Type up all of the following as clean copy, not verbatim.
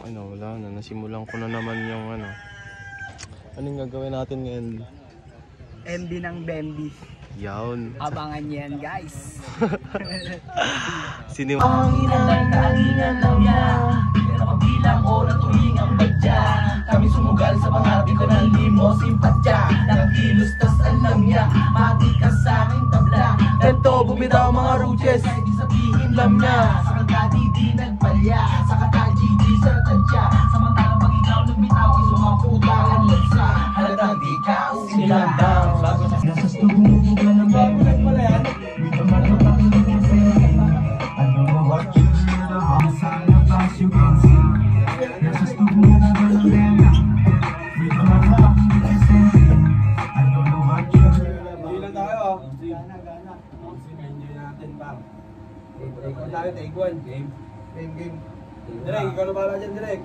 ano, wala na. Nasimulan ko na naman yung ano. Anong gagawin natin ngayon? MB ng Bambi. Yawn. Abangan niyo yan, guys. Sino? Ang inalay kalingan lang niya. Pero kabilang oras tuwing ang badya. Kami sumugal sa pangarap ko ng limo simpatya. Nakakilos tas alam niya. Mati ka sa aking tabla. Ito bumitaw mga roaches. Kahit di sabihin lam niya. Sa kagadi di nagpalya. Sa kataji di sa tadya. Samantalang pag ikaw nagbitaw ay sumaputangan lagsa. Halatang di ka usilang down. Bago sa nasa stubugan ng bago nagpala yan. Wito malapang ng masaya. I don't know what you heard about the side of us you can see. Nasa stubugan ng masaya. Wito malapang ng masaya. I don't know what you heard about. Hindi lang tayo. Gana. Enjoy natin pa. Ikaw tayo, take one. Game. Direk, ikaw na bahala dyan, Direk.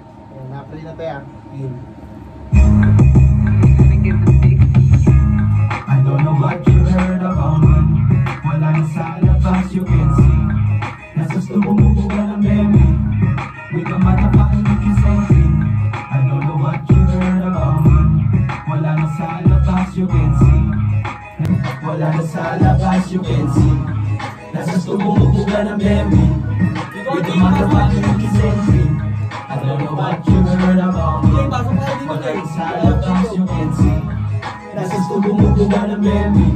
Na-play na tayo. Game. I don't know what you heard about me. Wala na sa labas you can see. Nasa stumubo ka ng baby. With the motherfucking looking sexy. I don't know what you heard about me. Wala na sa labas you can see. Wala na sa labas you can see. Nasa stumubo ka ng baby. With the motherfucking looking sexy. I don't know what you heard about me. Wala na sa labas you can see. Nasa stumubo ka ng baby.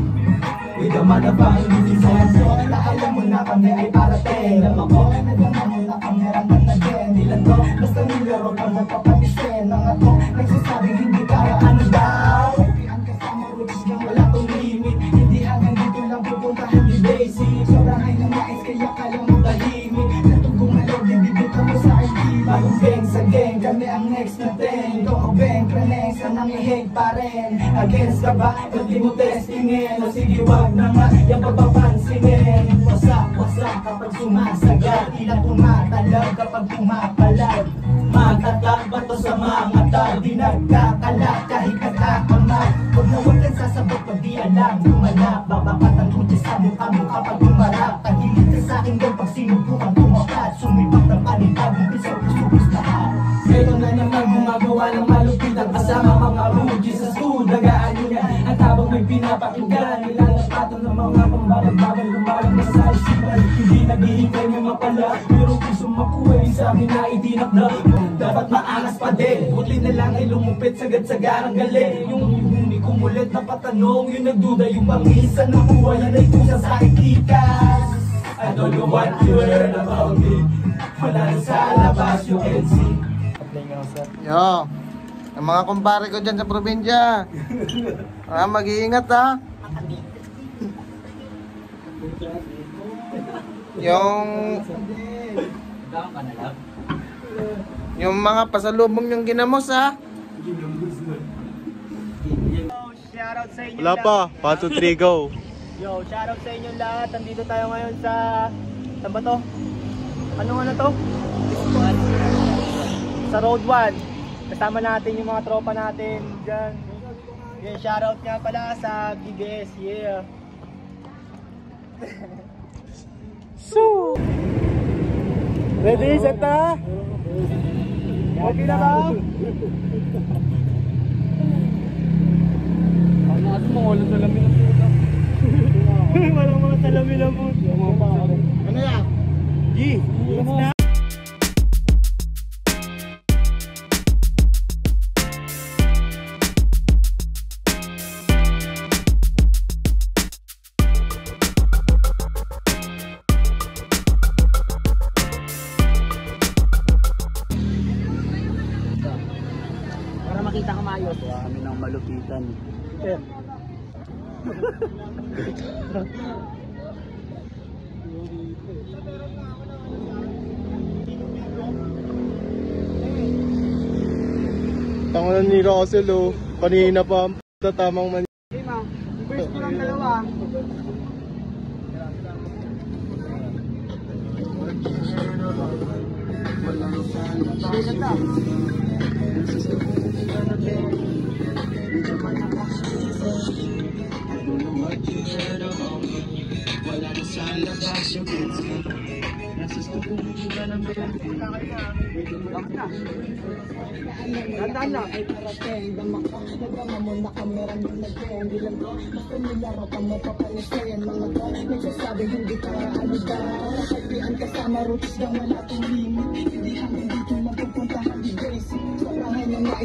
With the motherfucking looking sexy. Na alam mo na kami ay parating. Alam ko ay nagama mo na kami rangan na din. Dilan to, basta nilaro ka nagpapalisin. Mga to, nagsasabing hindi kaya ano daw. Pian kasama roots lang wala tong limit. Hindi hanggang dito lang pupuntahan ni basic. Sobrang ay na mais kaya kaya mo tahimik. Natugong alaw, bibibita mo sa ID. Bagong gang sa gang, kami ang next na thing. Kung bang, praneng sa nangihig pa rin. Against ka ba? Ba't di mo testingin? O sige wag na nga, yung pagpapansinin. Wasak kapag sumasagat. Tila tumatalag kapag pumapalag. Magtatag ba to sa mga tag? Di nagkakalat kahit nagkakamat. Huwag na huwag kang sasabot pag di alam. Tumalak, babakat ang kutsi sa mukha kapag tumarap. Tagilid ka sa akin doon pag sinubukang tumakat. Sumipak ng panitagong pisaw-pisubis lahat. Ito na naman gumagawa ng malupitan kasama mga rugi sa school. Dagaan nyo yan at habang may pinapakinggan. Nilalapatan ng mga pambalagbagan. Lumalag na sa isipan. Hindi naghihintay may mapala. Pero gusto makuha sa amin na itinak na dapat maangas pa din. Buti na lang ay lumupit sagad-sagarang galing. Yung hindi kumulit na patanong. Yung nagduda yung pangisan na buhay yan ay kusa sa itikas. I don't know what you heard about me. Wala na sa labas you can see. Yo, ang mga kumpare ko dyan sa probinsya. Mag-iingat ha. Yung mga pasalubong yung ginamos ha. Shoutout sa inyo Wala pa. 1, 2, 3, go. Yo, shoutout sa inyo lahat. Nandito tayo ngayon sa... Saan ba to? Anong ano to? Sa Road 1. Kasama natin yung mga tropa natin dyan. Yeah, shoutout nga pala sa BBS. Yeah. So, Ready, Santa? Okay na ba? Ang natin mo, walang salamin ng puta. Walang mga salamin na po. Ano yan? G! Na. Para makita ka maayos. Kami ng malupitan. tangan ni Russell oh. Kanina pa ang tamang man. Okay ma, first ko lang dalawa. Tandaan na.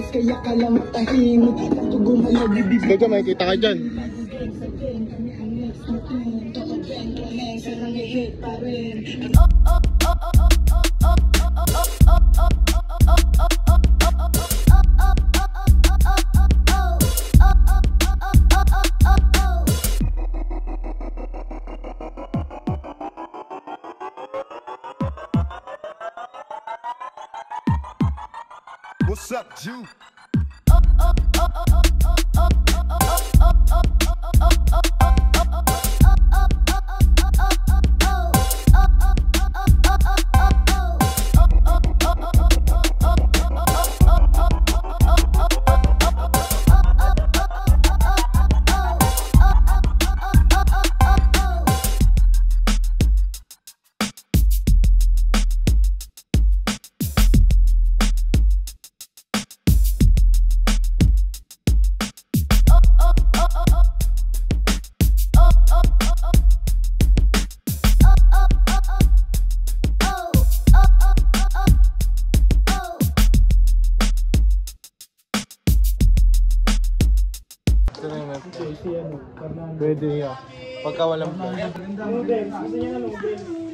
Kaya ka lang matahimik. Tugumalaw bibig. Gaga, makikita ka dyan. What's up, Jew? Pwede yan. Pagka walang Noodles. Gusto niya na noodles.